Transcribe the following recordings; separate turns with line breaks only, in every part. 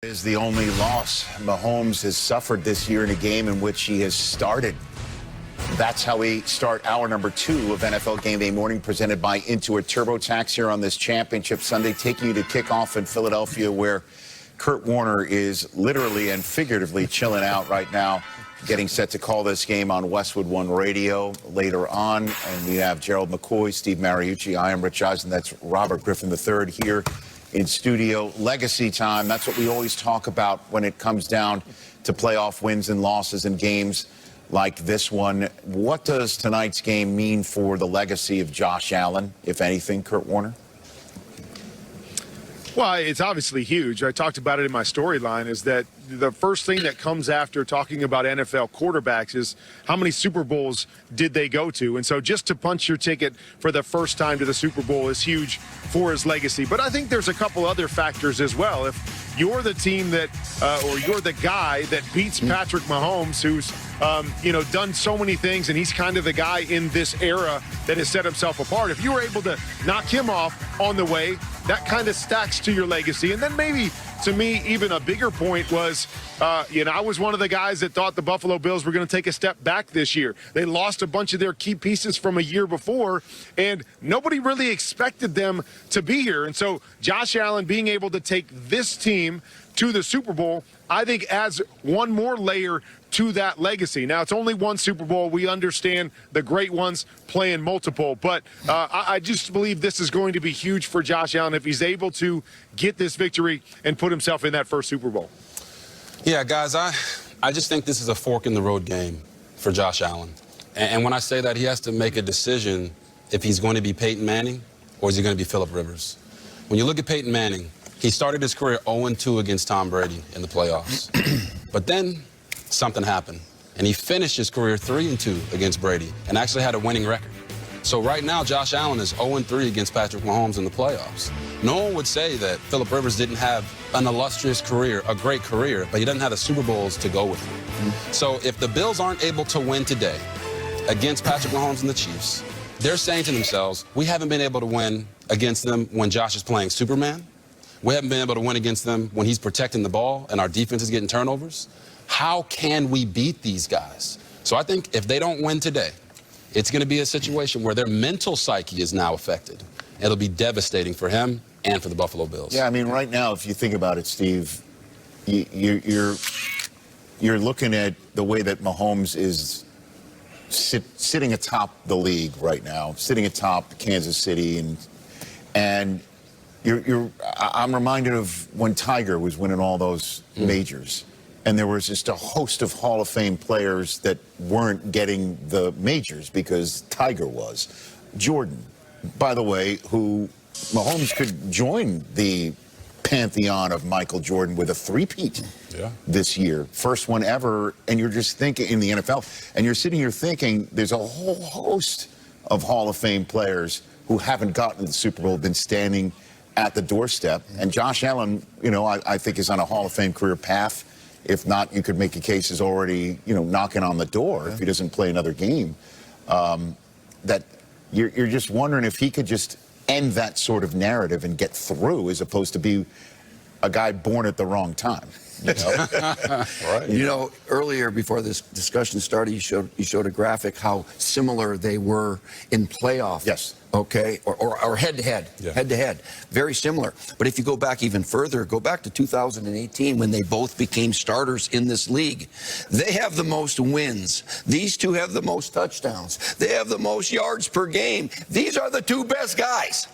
Is the only loss Mahomes has suffered this year in a game in which he has started. That's how we start hour number 2 of NFL Gameday morning, presented by Intuit TurboTax here on this championship Sunday, taking you to kickoff in Philadelphia, where Kurt Warner is literally and figuratively chilling out right now, getting set to call this game on Westwood One Radio later on. And we have Gerald McCoy, Steve Mariucci. I am Rich Eisen. That's Robert Griffin III here in studio. Legacy time, that's what we always talk about when it comes down to playoff wins and losses in games like this one. What does tonight's game mean for the legacy of Josh Allen, if anything, Kurt Warner?
Well, it's obviously huge. I talked about it in my storyline, is that the first thing that comes after talking about NFL quarterbacks is how many Super Bowls did they go to? And so just to punch your ticket for the first time to the Super Bowl is huge for his legacy. But I think there's a couple other factors as well. If you're the team that, or you're the guy that beats Patrick Mahomes, who's done so many things, and he's kind of the guy in this era that has set himself apart. If you were able to knock him off on the way, that kind of stacks to your legacy. And then maybe, to me, even a bigger point was, I was one of the guys that thought the Buffalo Bills were going to take a step back this year. They lost a bunch of their key pieces from a year before, and nobody really expected them to be here. And so Josh Allen being able to take this team to the Super Bowl, I think adds one more layer to that legacy. Now, it's only one Super Bowl. We understand the great ones playing multiple, but I just believe this is going to be huge for Josh Allen if he's able to get this victory and put himself in that first Super Bowl.
Yeah, guys, I just think this is a fork in the road game for Josh Allen. And when I say that, he has to make a decision if he's going to be Peyton Manning or is he going to be Phillip Rivers. When you look at Peyton Manning, he started his career 0-2 against Tom Brady in the playoffs. But then something happened, and he finished his career 3-2 against Brady and actually had a winning record. So right now, Josh Allen is 0-3 against Patrick Mahomes in the playoffs. No one would say that Phillip Rivers didn't have an illustrious career, a great career, but he doesn't have the Super Bowls to go with him. So if the Bills aren't able to win today against Patrick Mahomes and the Chiefs, they're saying to themselves, we haven't been able to win against them when Josh is playing Superman. We haven't been able to win against them when he's protecting the ball and our defense is getting turnovers. How can we beat these guys? So I think if they don't win today, it's going to be a situation where their mental psyche is now affected. It'll be devastating for him and for the Buffalo Bills.
Yeah, I mean, right now, if you think about it, Steve, you're looking at the way that Mahomes is sitting atop the league right now, sitting atop Kansas City, and I'm reminded of when Tiger was winning all those majors. And there was just a host of Hall of Fame players that weren't getting the majors because Tiger was. Jordan, by the way, who Mahomes could join the pantheon of Michael Jordan with a three-peat this year. First one ever, and you're just thinking in the NFL, and you're sitting here thinking there's a whole host of Hall of Fame players who haven't gotten to the Super Bowl, been standing at the doorstep. And Josh Allen, I think is on a Hall of Fame career path. If not, you could make a case is already, knocking on the door if he doesn't play another game. That you're just wondering if he could just end that sort of narrative and get through, as opposed to be a guy born at the wrong time.
Right. Earlier before this discussion started, you showed a graphic how similar they were in playoff.
Yes.
Okay, or head-to-head, head-to-head, very similar. But if you go back even further, go back to 2018 when they both became starters in this league. They have the most wins. These two have the most touchdowns. They have the most yards per game. These are the two best guys.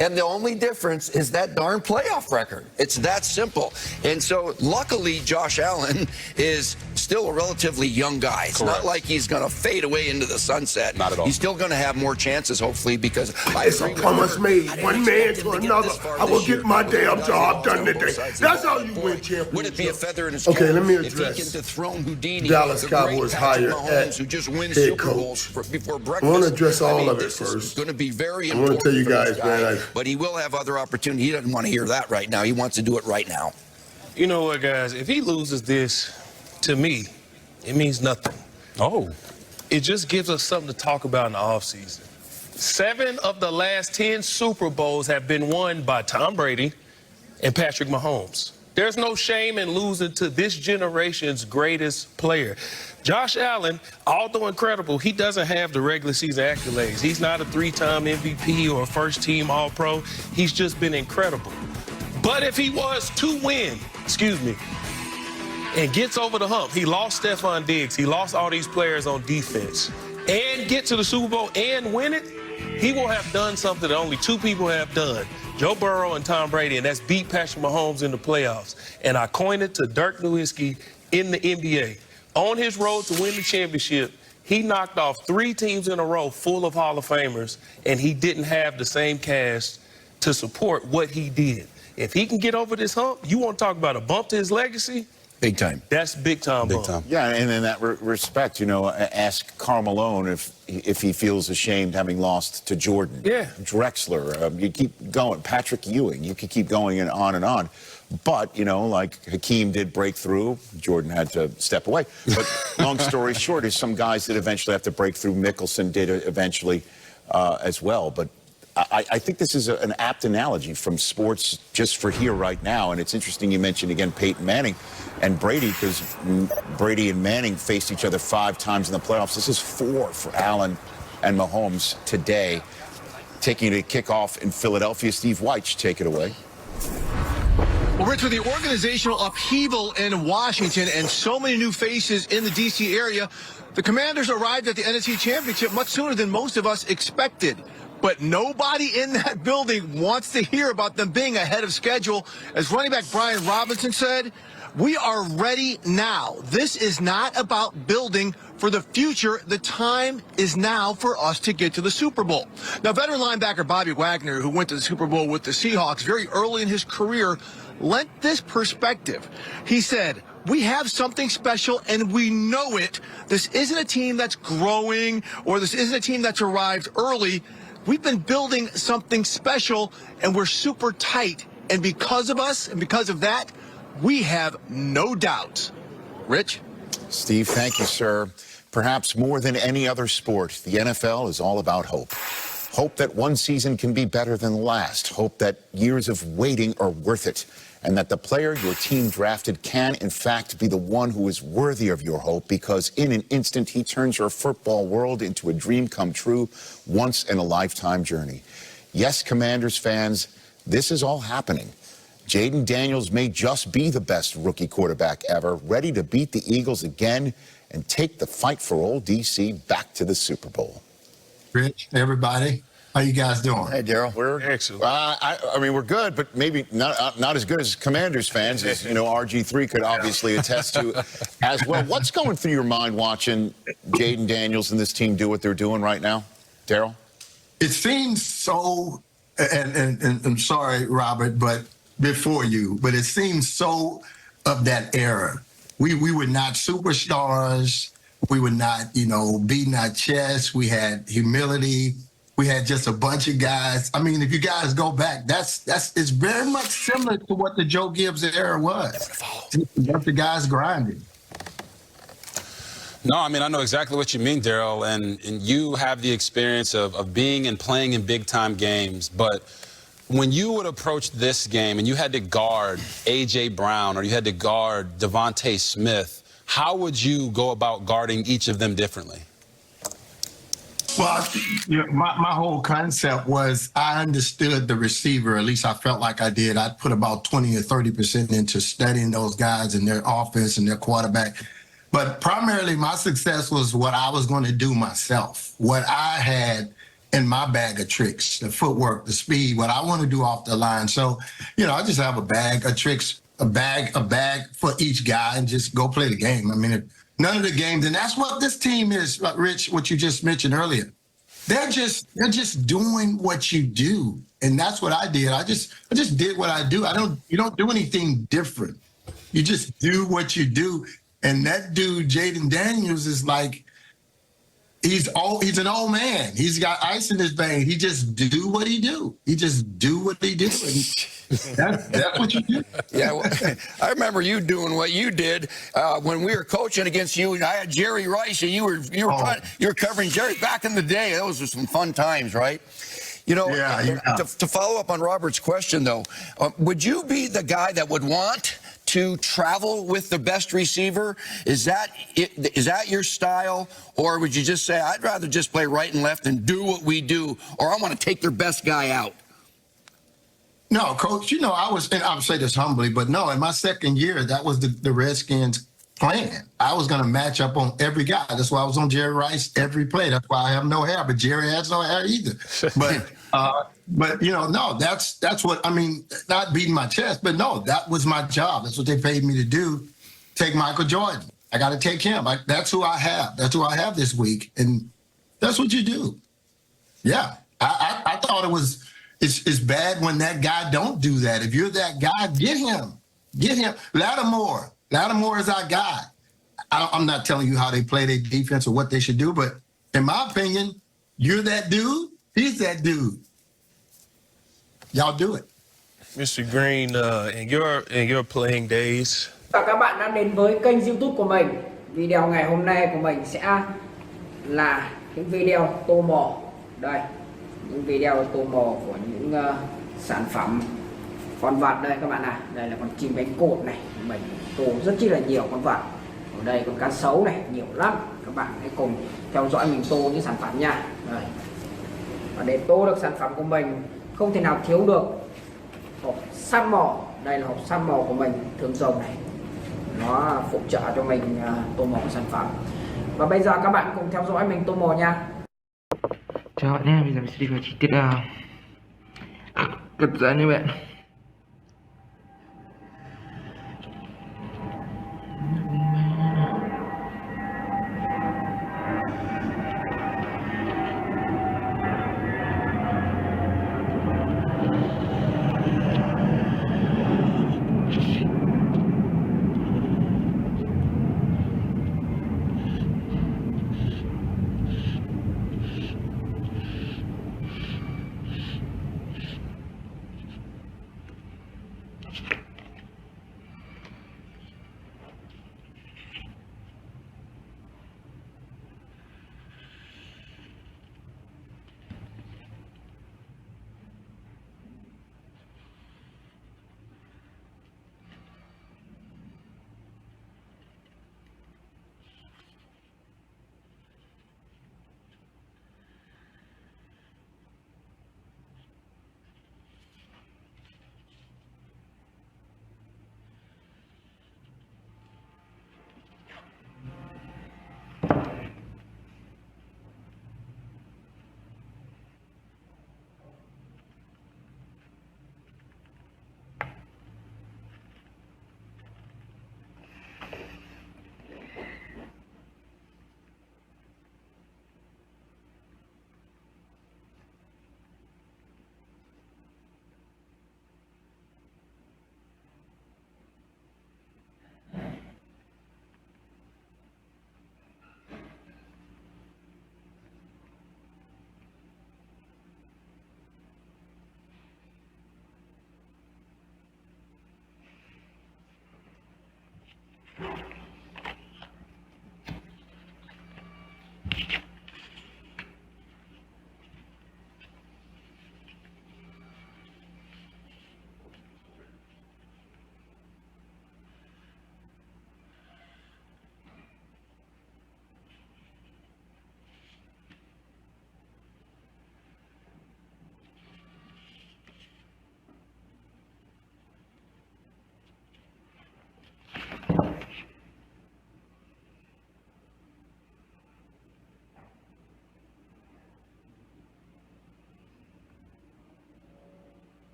And the only difference is that darn playoff record. It's that simple. And so, luckily, Josh Allen is still a relatively young guy. It's not like he's going to fade away into the sunset.
Not at all.
He's still going to have more chances, hopefully, because
it's a promise made, one man to another. I will get my damn job done today. That's how you win championship.
Would it be a feather in his
cap? Okay, let me
if he
address
can dethrone Houdini,
Dallas
the
Cowboys
great
hired
Mahomes,
at
who just wins
head
Super Bowls
coach.
before breakfast.
I want to address all of it
this is
first.
going to be very
I
important.
want to tell you
for
guys,
this guy,
man,
but he will have other opportunity. He doesn't want to hear that right now. He wants to do it right now.
You know what, guys? If he loses this, to me, it means nothing.
Oh.
It just gives us something to talk about in the offseason. 7 of the last 10 Super Bowls have been won by Tom Brady and Patrick Mahomes. There's no shame in losing to this generation's greatest player. Josh Allen, although incredible, he doesn't have the regular season accolades. He's not a 3-time MVP or a first-team All-Pro. He's just been incredible. But if he was to win, and gets over the hump, he lost Stephon Diggs, he lost all these players on defense, and get to the Super Bowl and win it, he will have done something that only 2 people have done, Joe Burrow and Tom Brady, and that's beat Patrick Mahomes in the playoffs. And I coined it to Dirk Nowitzki in the NBA. On his road to win the championship, he knocked off 3 teams in a row full of Hall of Famers, and he didn't have the same cast to support what he did. If he can get over this hump, you want to talk about a bump to his legacy?
Big time.
That's big time.
Big time.
Yeah, and in that respect, ask Karl Malone if he feels ashamed having lost to Jordan.
Yeah.
Drexler, you keep going. Patrick Ewing, you could keep going and on and on. But, like Hakeem did break through, Jordan had to step away. But long story short, there's some guys that eventually have to break through. Mickelson did eventually as well. But I think this is an apt analogy from sports just for here right now. And it's interesting you mentioned, again, Peyton Manning and Brady, because Brady and Manning faced each other 5 times in the playoffs. This is 4 for Allen and Mahomes today. Taking it to kickoff in Philadelphia, Steve Weich, take it away.
Well, Rich, with the organizational upheaval in Washington and so many new faces in the D.C. area, the Commanders arrived at the NFC Championship much sooner than most of us expected. But nobody in that building wants to hear about them being ahead of schedule. As running back Brian Robinson said, we are ready now. This is not about building for the future. The time is now for us to get to the Super Bowl. Now, veteran linebacker Bobby Wagner, who went to the Super Bowl with the Seahawks very early in his career, lent this perspective. He said, we have something special and we know it. This isn't a team that's growing, or this isn't a team that's arrived early. We've been building something special and we're super tight. And because of us and because of that, we have no doubts. Rich?
Steve, thank you, sir. Perhaps more than any other sport, the NFL is all about hope. Hope that one season can be better than the last. Hope that years of waiting are worth it. And that the player your team drafted can, in fact, be the one who is worthy of your hope, because in an instant, he turns your football world into a dream come true, once-in-a-lifetime journey. Yes, Commanders fans, this is all happening. Jaden Daniels may just be the best rookie quarterback ever, ready to beat the Eagles again and take the fight for old D.C. back to the Super Bowl.
Rich, everybody, how you guys doing?
Hey, Daryl.
We're excellent.
I mean, we're good, but maybe not as good as Commanders fans, as RG3 could obviously attest to as well. What's going through your mind watching Jaden Daniels and this team do what they're doing right now, Daryl?
It seems so, and I'm sorry, Robert, but before you, but it seems so of that era. We were not superstars. We were not, beating our chests. We had humility. We had just a bunch of guys. I mean, if you guys go back, it's very much similar to what the Joe Gibbs era was. Just a bunch of guys grinding.
No, I mean, I know exactly what you mean, Daryl, and you have the experience of being and playing in big-time games, but when you would approach this game and you had to guard A.J. Brown or you had to guard Devontae Smith, how would you go about guarding each of them differently?
Well, my whole concept was I understood the receiver, at least I felt like I did. I'd put about 20 or 30% into studying those guys and their offense and their quarterback. But primarily my success was what I was going to do myself, what I had in my bag of tricks, the footwork, the speed, what I want to do off the line. So, I just have a bag of tricks, a bag for each guy, and just go play the game. I mean, none of the games, and that's what this team is, Rich, what you just mentioned earlier. They're just doing what you do. And that's what I did. I just did what I do. You don't do anything different. You just do what you do. And that dude, Jaden Daniels, is like, he's an old man. He's got ice in his veins. He just do what he do. He just do what he do. And that's what you do.
Yeah, well, I remember you doing what you did when we were coaching against you. And I had Jerry Rice, and you were covering Jerry back in the day. Those were some fun times, right? To follow up on Robert's question, though, would you be the guy that would want to travel with the best receiver? Is that your style? Or would you just say, I'd rather just play right and left and do what we do, or I want to take their best guy out?
No, Coach, you know, I would say this humbly, but no, in my second year, that was the Redskins' plan. I was going to match up on every guy. That's why I was on Jerry Rice every play. That's why I have no hair, but Jerry has no hair either. But you know, no, that's what, I mean, not beating my chest, but no, that was my job. That's what they paid me to do. Take Michael Jordan. I got to take him. That's who I have. That's who I have this week. And that's what you do. Yeah. I thought it's bad when that guy don't do that. If you're that guy, get him. Lattimore is our guy. I'm not telling you how they play their defense or what they should do, but in my opinion, you're that dude, he's that dude. Y'all do it.
Mr. Green, in your playing days.
Các bạn đã đến với kênh YouTube của mình. Video ngày hôm nay của mình sẽ là những video tô mò. Đây, những video tô mò của những sản phẩm con vật đây các bạn ạ. Đây là con chim cánh cụt này, mình tô rất chi là nhiều con vật. Ở đây con cá sấu này, nhiều lắm. Các bạn hãy cùng theo dõi mình tô những sản phẩm nha. Đây. Và để tô được sản phẩm của mình không thể nào thiếu được hộp săn mò. Đây là hộp săn mò của mình, thường rồng này, nó phụ trợ cho mình tô mò sản phẩm. Và bây giờ các bạn cùng theo dõi mình tô mò nha.
Chào bạn nhé, bây giờ mình sẽ đi vào chi tiết cắt dẫn như bạn.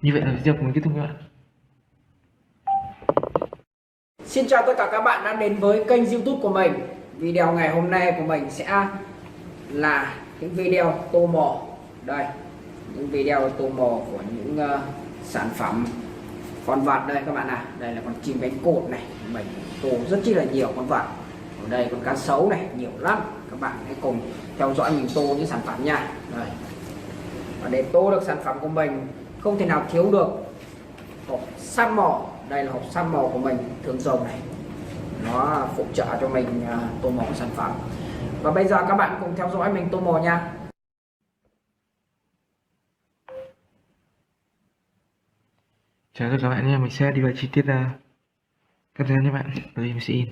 Như vậy là video của mình kết thúc các bạn.
Xin chào tất cả các bạn đã đến với kênh YouTube của mình. Video ngày hôm nay của mình sẽ là những video tô mò. Đây, những video tô mò của những sản phẩm con vật đây các bạn ạ. Đây là con chim cánh cụt này, mình tô rất chi là nhiều con vật. Ở đây con cá sấu này, nhiều lắm. Các bạn hãy cùng theo dõi mình tô những sản phẩm nha. Đây. Và để tô được sản phẩm của mình không thể nào thiếu được hộp săn mò. Đây là hộp săn mò của mình thường dùng này, nó phụ trợ cho mình tô mò sản phẩm. Và bây giờ các bạn cùng theo dõi mình tô mò nha.
Chào tất cả các bạn nhé, mình sẽ đi vào chi tiết các dáng các bạn. Đây mình sẽ in